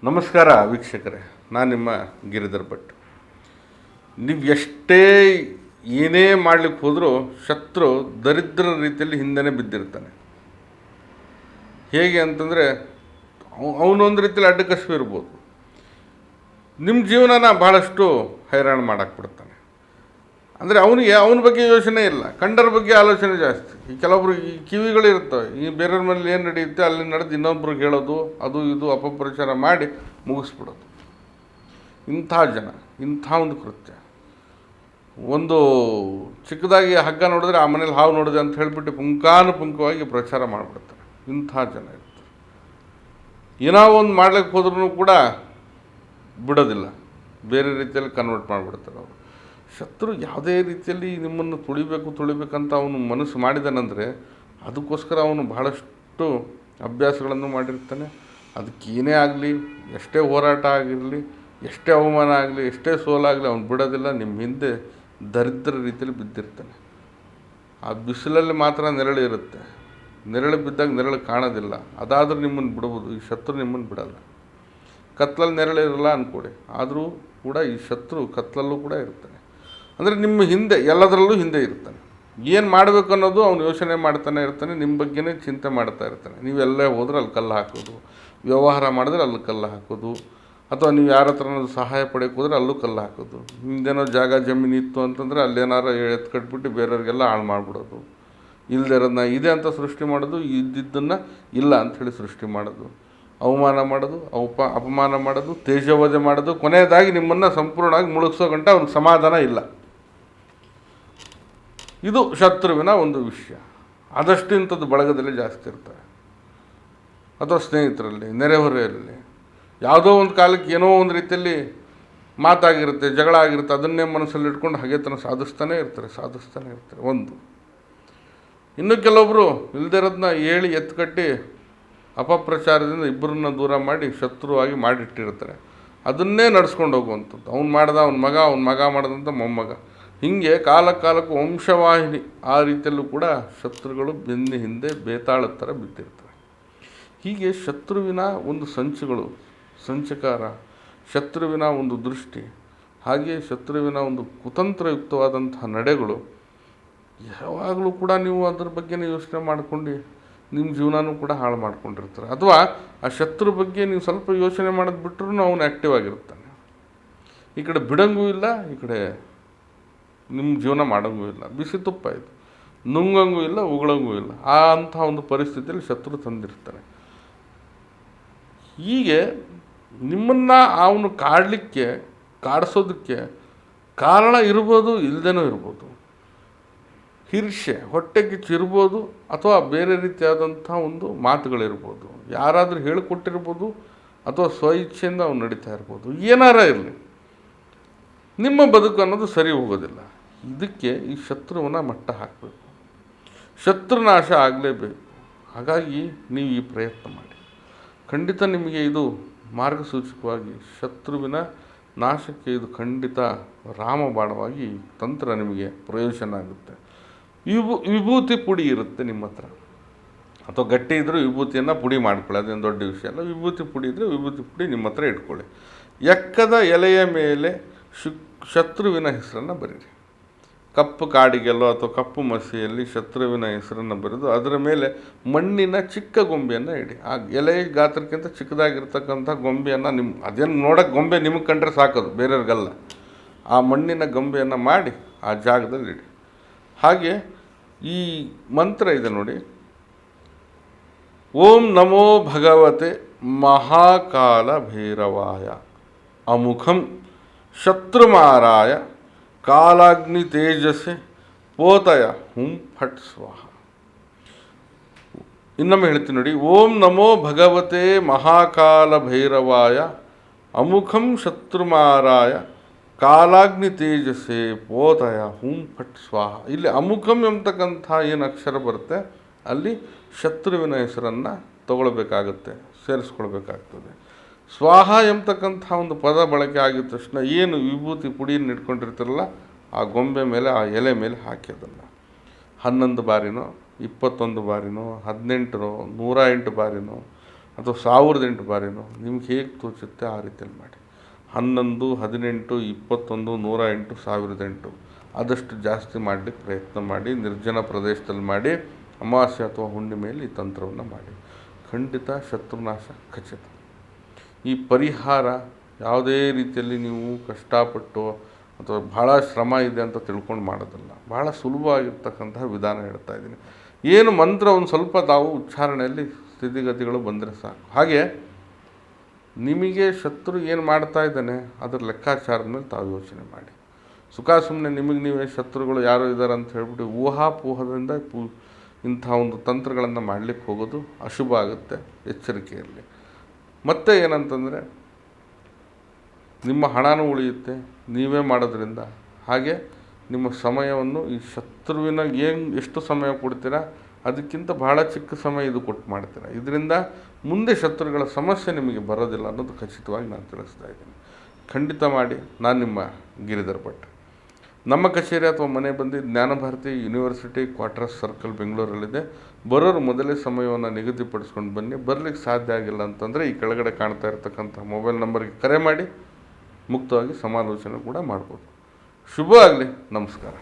ನಮಸ್ಕಾರ ವೀಕ್ಷಕರೇ, ನಾನು ನಿಮ್ಮ ಗಿರಿಧರ್ ಭಟ್. ನೀವು ಎಷ್ಟೇ ಏನೇ ಮಾಡಲಿಕ್ಕೆ ಹೋದರೂ ಶತ್ರು ದರಿದ್ರ ರೀತಿಯಲ್ಲಿ ಹಿಂದೆನೇ ಬಿದ್ದಿರ್ತಾನೆ. ಹೇಗೆ ಅಂತಂದರೆ ಅವನೊಂದು ರೀತಿಯಲ್ಲಿ ಅಡ್ಡಕಸ್ಬು ಇರ್ಬೋದು, ನಿಮ್ಮ ಜೀವನನ ಭಾಳಷ್ಟು ಹೈರಾಣ ಮಾಡಾಕ್ಬಿಡ್ತಾನೆ. ಅಂದರೆ ಅವನ ಬಗ್ಗೆ ಯೋಚನೆ ಇಲ್ಲ, ಕಂಡರ ಬಗ್ಗೆ ಆಲೋಚನೆ ಜಾಸ್ತಿ. ಈ ಕೆಲವೊಬ್ರು ಈ ಕಿವಿಗಳಿರ್ತವೆ, ಈ ಬೇರೆಯವ್ರ ಮೇಲೆ ಏನು ನಡೆಯುತ್ತೆ ಅಲ್ಲಿ ನಡೆದು ಇನ್ನೊಬ್ರಿಗೆ ಹೇಳೋದು, ಅದು ಇದು ಅಪಪ್ರಚಾರ ಮಾಡಿ ಮುಗಿಸ್ಬಿಡೋದು. ಇಂಥ ಜನ, ಇಂಥ ಒಂದು ಕೃತ್ಯ. ಒಂದು ಚಿಕ್ಕದಾಗಿ ಹಗ್ಗ ನೋಡಿದ್ರೆ ಆ ಮನೇಲಿ ಹಾವು ನೋಡಿದೆ ಅಂತ ಹೇಳಿಬಿಟ್ಟು ಪುಂಖಾನುಪುಂಖವಾಗಿ ಪ್ರಚಾರ ಮಾಡಿಬಿಡ್ತಾರೆ. ಇಂಥ ಜನ ಇರ್ತಾರೆ. ಏನೋ ಒಂದು ಮಾಡ್ಲಿಕ್ಕೆ ಹೋದ್ರೂ ಕೂಡ ಬಿಡೋದಿಲ್ಲ, ಬೇರೆ ರೀತಿಯಲ್ಲಿ ಕನ್ವರ್ಟ್ ಮಾಡಿಬಿಡ್ತಾರೆ ಅವರು. ಶತ್ರು ಯಾವುದೇ ರೀತಿಯಲ್ಲಿ ನಿಮ್ಮನ್ನು ತುಳಿಬೇಕಂತ ಅವನು ಮನಸ್ಸು ಮಾಡಿದಾನಂದರೆ ಅದಕ್ಕೋಸ್ಕರ ಅವನು ಬಹಳಷ್ಟು ಅಭ್ಯಾಸಗಳನ್ನು ಮಾಡಿರ್ತಾನೆ. ಅದಕ್ಕೇನೇ ಆಗಲಿ, ಎಷ್ಟೇ ಹೋರಾಟ ಆಗಿರಲಿ, ಎಷ್ಟೇ ಅವಮಾನ ಆಗಲಿ, ಎಷ್ಟೇ ಸೋಲಾಗಲಿ ಅವನು ಬಿಡೋದಿಲ್ಲ. ನಿಮ್ಮ ಹಿಂದೆ ದರಿದ್ರ ರೀತಿಯಲ್ಲಿ ಬಿದ್ದಿರ್ತಾನೆ. ಆ ಬಿಸಿಲಲ್ಲಿ ಮಾತ್ರ ನೆರಳು ಇರುತ್ತೆ, ನೆರಳು ಬಿದ್ದಾಗ ನೆರಳು ಕಾಣೋದಿಲ್ಲ. ಅದಾದರೂ ನಿಮ್ಮನ್ನು ಬಿಡ್ಬೋದು, ಈ ಶತ್ರು ನಿಮ್ಮನ್ನು ಬಿಡೋಲ್ಲ. ಕತ್ತಲಲ್ಲಿ ನೆರಳಿರಲ್ಲ ಅಂದ್ಕೊಡಿ, ಆದರೂ ಕೂಡ ಈ ಶತ್ರು ಕತ್ತಲಲ್ಲೂ ಕೂಡ ಇರ್ತಾನೆ. ಅಂದರೆ ನಿಮ್ಮ ಹಿಂದೆ ಎಲ್ಲದರಲ್ಲೂ ಹಿಂದೆ ಇರ್ತಾನೆ. ಏನು ಮಾಡಬೇಕು ಅನ್ನೋದು ಅವನು ಯೋಚನೆ ಮಾಡ್ತಾನೆ ಇರ್ತಾನೆ, ನಿಮ್ಮ ಬಗ್ಗೆನೇ ಚಿಂತೆ ಮಾಡ್ತಾ ಇರ್ತಾನೆ. ನೀವೆಲ್ಲೇ ಹೋದ್ರೆ ಅಲ್ಲಿ ಕಲ್ಲು ಹಾಕೋದು, ವ್ಯವಹಾರ ಮಾಡಿದ್ರೆ ಅಲ್ಲಿ ಕಲ್ಲು ಹಾಕೋದು, ಅಥವಾ ನೀವು ಯಾರ ಹತ್ರನಾದ್ರು ಸಹಾಯ ಪಡೆಯೋಕೆ ಹೋದ್ರೆ ಅಲ್ಲೂ ಕಲ್ಲು ಹಾಕೋದು. ನಿಮ್ಮದೇನೋ ಜಾಗ ಜಮೀನು ಇತ್ತು ಅಂತಂದರೆ ಅಲ್ಲೇನಾರು ಎತ್ಕಟ್ಬಿಟ್ಟು ಬೇರೆಯವ್ರಿಗೆಲ್ಲ ಹಾಳು ಮಾಡಿಬಿಡೋದು. ಇಲ್ಲದೆ ಇರೋದನ್ನ ಇದೆ ಅಂತ ಸೃಷ್ಟಿ ಮಾಡೋದು, ಇದ್ದಿದ್ದನ್ನು ಇಲ್ಲ ಅಂಥೇಳಿ ಸೃಷ್ಟಿ ಮಾಡೋದು, ಅವಮಾನ ಮಾಡೋದು, ಅಪಮಾನ ಮಾಡೋದು, ತೇಜೋವಧೆ ಮಾಡೋದು, ಕೊನೆಯದಾಗಿ ನಿಮ್ಮನ್ನು ಸಂಪೂರ್ಣವಾಗಿ ಮುಳುಗಿಸೋ ಗಂಟ ಅವ್ನಿಗೆ ಸಮಾಧಾನ ಇಲ್ಲ. ಇದು ಶತ್ರುವಿನ ಒಂದು ವಿಷಯ. ಆದಷ್ಟು ಇಂಥದ್ದು ಬಳಗದಲ್ಲಿ ಜಾಸ್ತಿ ಇರ್ತವೆ, ಅಥವಾ ಸ್ನೇಹಿತರಲ್ಲಿ, ನೆರೆಹೊರೆಯಲ್ಲಿ. ಯಾವುದೋ ಒಂದು ಕಾಲಕ್ಕೆ ಏನೋ ಒಂದು ರೀತಿಯಲ್ಲಿ ಮಾತಾಗಿರುತ್ತೆ, ಜಗಳ ಆಗಿರುತ್ತೆ, ಅದನ್ನೇ ಮನಸ್ಸಲ್ಲಿ ಇಟ್ಕೊಂಡು ಹಾಗೆತನ ಸಾಧಿಸ್ತಾನೆ ಇರ್ತಾರೆ. ಒಂದು ಇನ್ನು ಕೆಲವೊಬ್ಬರು ಇಲ್ಲದೇ ಇರೋದನ್ನ ಹೇಳಿ ಎತ್ಕಟ್ಟಿ ಅಪಪ್ರಚಾರದಿಂದ ಇಬ್ಬರನ್ನ ದೂರ ಮಾಡಿ ಶತ್ರುವಾಗಿ ಮಾಡಿಟ್ಟಿರ್ತಾರೆ. ಅದನ್ನೇ ನಡ್ಸ್ಕೊಂಡು ಹೋಗುವಂಥದ್ದು. ಅವ್ನು ಮಗ ಮಾಡಿದಂಥ ಮೊಮ್ಮಗ, ಹೀಗೆ ಕಾಲಕ್ಕೂ ವಂಶವಾಹಿನಿ. ಆ ರೀತಿಯಲ್ಲೂ ಕೂಡ ಶತ್ರುಗಳು ಬೆನ್ನ ಹಿಂದೆ ಬೇತಾಳದ ಥರ ಬಿದ್ದಿರ್ತವೆ. ಹೀಗೆ ಶತ್ರುವಿನ ಒಂದು ಸಂಚಕಾರ, ಶತ್ರುವಿನ ಒಂದು ದೃಷ್ಟಿ, ಹಾಗೆ ಶತ್ರುವಿನ ಒಂದು ಕುತಂತ್ರಯುಕ್ತವಾದಂತಹ ನಡೆಗಳು, ಯಾವಾಗಲೂ ಕೂಡ ನೀವು ಅದ್ರ ಬಗ್ಗೆನೇ ಯೋಚನೆ ಮಾಡ್ಕೊಂಡು ನಿಮ್ಮ ಜೀವನನೂ ಕೂಡ ಹಾಳು ಮಾಡ್ಕೊಂಡಿರ್ತಾರೆ. ಅಥವಾ ಆ ಶತ್ರು ಬಗ್ಗೆ ನೀವು ಸ್ವಲ್ಪ ಯೋಚನೆ ಮಾಡೋದು ಬಿಟ್ಟರೂ ಅವನು ಆ್ಯಕ್ಟಿವ್ ಆಗಿರ್ತಾನೆ. ಈ ಕಡೆ ಬಿಡಂಗೂ ಇಲ್ಲ, ಈ ಕಡೆ ನಿಮ್ಮ ಜೀವನ ಮಾಡೋಂಗೂ ಇಲ್ಲ. ಬಿಸಿ ತುಪ್ಪ ಇದು, ನುಂಗಂಗೂ ಇಲ್ಲ, ಉಗಳಂಗೂ ಇಲ್ಲ. ಅಂಥ ಒಂದು ಪರಿಸ್ಥಿತಿಯಲ್ಲಿ ಶತ್ರು ತಂದಿರ್ತಾನೆ. ಹೀಗೆ ನಿಮ್ಮನ್ನು ಅವನು ಕಾಡಿಸೋದಕ್ಕೆ ಕಾರಣ ಇರ್ಬೋದು, ಇಲ್ಲದೇನೂ ಇರ್ಬೋದು. ಈರ್ಷ್ಯೆ, ಹೊಟ್ಟೆ ಕಿಚ್ಚಿರ್ಬೋದು, ಅಥವಾ ಬೇರೆ ರೀತಿಯಾದಂಥ ಒಂದು ಮಾತುಗಳಿರ್ಬೋದು, ಯಾರಾದರೂ ಹೇಳಿಕೊಟ್ಟಿರ್ಬೋದು, ಅಥವಾ ಸ್ವಇಚ್ಛೆಯಿಂದ ಅವ್ನು ನಡೀತಾ ಇರ್ಬೋದು. ಏನಾರ ಇರಲಿ, ನಿಮ್ಮ ಬದುಕು ಅನ್ನೋದು ಸರಿ ಹೋಗೋದಿಲ್ಲ. ಇದಕ್ಕೆ ಈ ಶತ್ರುವನ್ನ ಮಟ್ಟ ಹಾಕಬೇಕು, ಶತ್ರುನಾಶ ಆಗಲೇಬೇಕು. ಹಾಗಾಗಿ ನೀವು ಈ ಪ್ರಯತ್ನ ಮಾಡಿ. ಖಂಡಿತ ನಿಮಗೆ ಇದು ಮಾರ್ಗಸೂಚಕವಾಗಿ, ಶತ್ರುವಿನ ನಾಶಕ್ಕೆ ಇದು ಖಂಡಿತ ರಾಮಬಾಣವಾಗಿ ತಂತ್ರ ನಿಮಗೆ ಪ್ರಯೋಜನ ಆಗುತ್ತೆ. ವಿಭೂತಿ ಪುಡಿ ಇರುತ್ತೆ ನಿಮ್ಮ ಹತ್ರ, ಅಥವಾ ಗಟ್ಟಿ ಇದ್ದರೂ ವಿಭೂತಿಯನ್ನು ಪುಡಿ ಮಾಡ್ಕೊಳ್ಳಿ, ಅದೇನು ದೊಡ್ಡ ವಿಷಯ ಅಲ್ಲ. ವಿಭೂತಿ ಪುಡಿ ಇದ್ದರೆ ವಿಭೂತಿ ಪುಡಿ ನಿಮ್ಮ ಹತ್ರ ಇಟ್ಕೊಳ್ಳಿ. ಎಕ್ಕದ ಎಲೆಯ ಮೇಲೆ ಶತ್ರುವಿನ ಹೆಸರನ್ನು ಬರೀರಿ. ಕಪ್ಪು ಕಾಡಿಗೆಲ್ಲೋ ಅಥವಾ ಕಪ್ಪು ಮಸಿಯಲ್ಲಿ ಶತ್ರುವಿನ ಹೆಸರನ್ನು ಬರೆದು ಅದರ ಮೇಲೆ ಮಣ್ಣಿನ ಚಿಕ್ಕ ಗೊಂಬೆಯನ್ನು ಇಡಿ. ಆ ಎಲೆ ಗಾತ್ರಕ್ಕಿಂತ ಚಿಕ್ಕದಾಗಿರ್ತಕ್ಕಂಥ ಗೊಂಬೆಯನ್ನು ಅದೇನು ನೋಡೋಕ್ಕೆ ಗೊಂಬೆ ನಿಮಗೆ ಕಂಡ್ರೆ ಸಾಕೋದು, ಬೇರೆಯವ್ರಿಗಲ್ಲ. ಆ ಮಣ್ಣಿನ ಗೊಂಬೆಯನ್ನು ಮಾಡಿ ಆ ಜಾಗದಲ್ಲಿ ಇಡಿ. ಹಾಗೆ ಈ ಮಂತ್ರ ಇದೆ ನೋಡಿ, ಓಂ ನಮೋ ಭಗವತೆ ಮಹಾಕಾಲ ಭೈರವಾಯ ಅಮುಖಂ ಶತ್ರುಮಾರಾಯ ಕಾಲಾಗ್ನಿ ತೇಜಸ್ಸೆ ಪೋತಯ ಹುಂ ಫಟ್ ಸ್ವಾಹ. ಇನ್ನೊಮ್ಮೆ ಹೇಳ್ತೀನಿ ನೋಡಿ, ಓಂ ನಮೋ ಭಗವತೆ ಮಹಾಕಾಲ ಭೈರವಾಯ ಅಮುಖಂ ಶತ್ರುಮಾರಾಯ ಕಾಲಾಗ್ನಿ ತೇಜಸ್ಸೆ ಪೋತಯ ಹುಂ ಫಟ್ ಸ್ವಾಹ. ಇಲ್ಲಿ ಅಮುಖಂ ಎಂಬತಕ್ಕಂಥ ಏನು ಅಕ್ಷರ ಬರುತ್ತೆ, ಅಲ್ಲಿ ಶತ್ರುವಿನ ಹೆಸರನ್ನು ತಗೊಳ್ಬೇಕಾಗುತ್ತೆ, ಸೇರಿಸ್ಕೊಳ್ಬೇಕಾಗ್ತದೆ. ಸ್ವಾಹ ಎಂಬತಕ್ಕಂಥ ಒಂದು ಪದ ಬಳಕೆ ಆಗಿದ ತಕ್ಷಣ ಏನು ವಿಭೂತಿ ಪುಡಿಯನ್ನು ಇಟ್ಕೊಂಡಿರ್ತಾರಲ್ಲ, ಆ ಗೊಂಬೆ ಮೇಲೆ, ಆ ಎಲೆ ಮೇಲೆ ಹಾಕಿ ಅದನ್ನು 11 ಬಾರಿನೋ 21 ಬಾರಿನೋ 18 108 ಬಾರಿನೋ ಅಥವಾ 1008 ಬಾರಿನೋ ನಿಮ್ಗೆ ಹೇಗೆ ತೋಚುತ್ತೆ ಆ ರೀತಿಯಲ್ಲಿ ಮಾಡಿ. 11, 18, 21, 108, 1008 ಆದಷ್ಟು ಜಾಸ್ತಿ ಮಾಡಲಿಕ್ಕೆ ಪ್ರಯತ್ನ ಮಾಡಿ. ನಿರ್ಜನ ಪ್ರದೇಶದಲ್ಲಿ ಮಾಡಿ, ಅಮಾವಾಸ್ಯೆ ಅಥವಾ ಹುಣ್ಣಿಮೆಯಲ್ಲಿ ಈ ತಂತ್ರವನ್ನು ಮಾಡಿ. ಖಂಡಿತ ಶತ್ರುನಾಶ ಖಚಿತ. ಈ ಪರಿಹಾರ ಯಾವುದೇ ರೀತಿಯಲ್ಲಿ ನೀವು ಕಷ್ಟಪಟ್ಟು ಅಥವಾ ಭಾಳ ಶ್ರಮ ಇದೆ ಅಂತ ತಿಳ್ಕೊಂಡು ಮಾಡೋದಲ್ಲ, ಭಾಳ ಸುಲಭವಾಗಿರ್ತಕ್ಕಂತಹ ವಿಧಾನ ಹೇಳ್ತಾ ಇದ್ದೀನಿ. ಏನು ಮಂತ್ರ ಒಂದು ಸ್ವಲ್ಪ ತಾವು ಉಚ್ಚಾರಣೆಯಲ್ಲಿ ಸ್ಥಿತಿಗತಿಗಳು ಬಂದರೆ ಸಾಕು. ಹಾಗೆ ನಿಮಗೆ ಶತ್ರು ಏನು ಮಾಡ್ತಾ ಇದ್ದಾನೆ ಅದರ ಲೆಕ್ಕಾಚಾರದ ಮೇಲೆ ತಾವು ಯೋಚನೆ ಮಾಡಿ. ಸುಖ ಸುಮ್ಮನೆ ನಿಮಗೆ ನೀವೇ ಶತ್ರುಗಳು ಯಾರು ಇದ್ದಾರೆ ಅಂತ ಹೇಳ್ಬಿಟ್ಟು ಊಹಾಪೋಹದಿಂದ ಇಂಥ ಒಂದು ತಂತ್ರಗಳನ್ನು ಮಾಡಲಿಕ್ಕೆ ಹೋಗೋದು ಅಶುಭ ಆಗುತ್ತೆ. ಎಚ್ಚರಿಕೆ ಇರಲಿ. ಮತ್ತು ಏನಂತಂದರೆ ನಿಮ್ಮ ಹಣನೂ ಉಳಿಯುತ್ತೆ ನೀವೇ ಮಾಡೋದ್ರಿಂದ. ಹಾಗೆ ನಿಮ್ಮ ಸಮಯವನ್ನು ಈ ಶತ್ರುವಿನ ಎಷ್ಟು ಸಮಯ ಕೊಡ್ತೀರಾ ಅದಕ್ಕಿಂತ ಬಹಳ ಚಿಕ್ಕ ಸಮಯ ಇದು ಕೊಟ್ಟು ಮಾಡ್ತೀರಾ. ಇದರಿಂದ ಮುಂದೆ ಶತ್ರುಗಳ ಸಮಸ್ಯೆ ನಿಮಗೆ ಬರೋದಿಲ್ಲ ಅನ್ನೋದು ಖಚಿತವಾಗಿ ನಾನು ತಿಳಿಸ್ತಾ ಇದ್ದೀನಿ. ಖಂಡಿತ ಮಾಡಿ. ನಾನು ನಿಮ್ಮ ಗಿರಿಧರ್ ಭಟ್. ನಮ್ಮ ಕಚೇರಿ ಅಥವಾ ಮನೆ ಬಂದು ಜ್ಞಾನಭಾರತಿ ಯೂನಿವರ್ಸಿಟಿ ಕ್ವಾರ್ಟರ್ಸ್ ಸರ್ಕಲ್ ಬೆಂಗಳೂರಲ್ಲಿದೆ. ಬರೋರು ಮೊದಲೇ ಸಮಯವನ್ನು ನಿಗದಿಪಡಿಸ್ಕೊಂಡು ಬನ್ನಿ. ಬರಲಿಕ್ಕೆ ಸಾಧ್ಯ ಆಗಿಲ್ಲ ಅಂತಂದರೆ ಈ ಕೆಳಗಡೆ ಕಾಣ್ತಾ ಇರ್ತಕ್ಕಂಥ ಮೊಬೈಲ್ ನಂಬರ್ಗೆ ಕರೆ ಮಾಡಿ ಮುಕ್ತವಾಗಿ ಸಮಾಲೋಚನೆ ಕೂಡ ಮಾಡ್ಬೋದು. ಶುಭ ಆಗಲಿ. ನಮಸ್ಕಾರ.